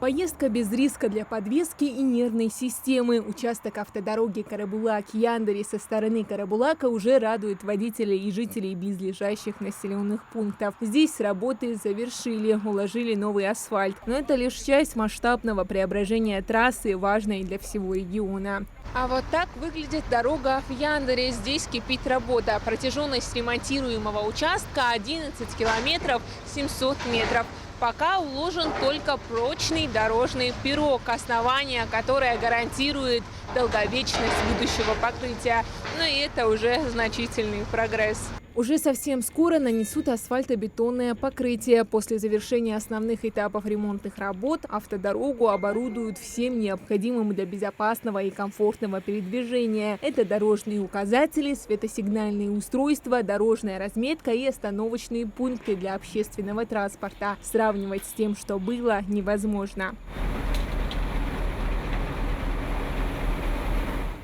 Поездка без риска для подвески и нервной системы. Участок автодороги Карабулак-Яндари со стороны Карабулака уже радует водителей и жителей близлежащих населенных пунктов. Здесь работы завершили, уложили новый асфальт. Но это лишь часть масштабного преображения трассы, важной для всего региона. А вот так выглядит дорога в Яндаре. Здесь кипит работа. Протяженность ремонтируемого участка 11 километров 700 метров. Пока уложен только прочный дорожный пирог, основание, которое гарантирует долговечность будущего покрытия. Но и это уже значительный прогресс. Уже совсем скоро нанесут асфальтобетонное покрытие. После завершения основных этапов ремонтных работ автодорогу оборудуют всем необходимым для безопасного и комфортного передвижения. Это дорожные указатели, светосигнальные устройства, дорожная разметка и остановочные пункты для общественного транспорта. Сравнивать с тем, что было, невозможно.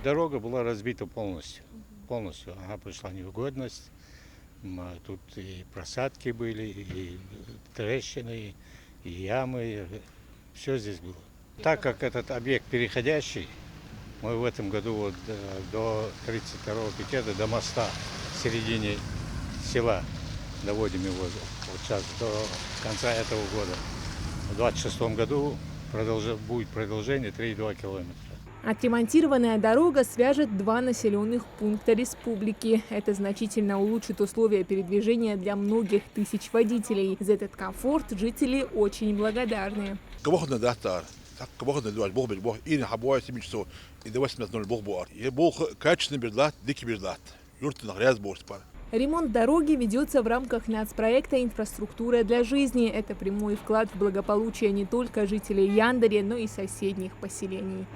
Дорога была разбита полностью. Она пришла в негодность. Тут и просадки были, и трещины, и ямы. Все здесь было. Так как этот объект переходящий, мы в этом году до 32-го пикета, до моста в середине села доводим его сейчас до конца этого года. В 26 году будет продолжение 3,2 километра. Отремонтированная дорога свяжет два населенных пункта республики. Это значительно улучшит условия передвижения для многих тысяч водителей. За этот комфорт жители очень благодарны. Ремонт дороги ведется в рамках нацпроекта «Инфраструктура для жизни». Это прямой вклад в благополучие не только жителей Яндари, но и соседних поселений.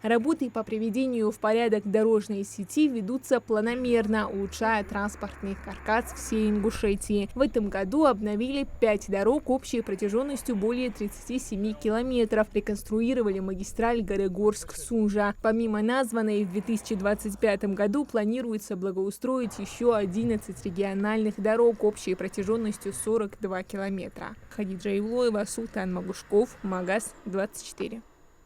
Работы по приведению в порядок дорожной сети ведутся планомерно, улучшая транспортный каркас всей Ингушетии. В этом году обновили 5 дорог общей протяженностью более 37 километров. Реконструировали магистраль Горегорск-Сунжа. Помимо названной, в 2025 году планируется благоустроить еще 11 региональных дорог общей протяженностью 42 километра. Хадиджа Ивлоева, Султан Магушков, Магаз 24.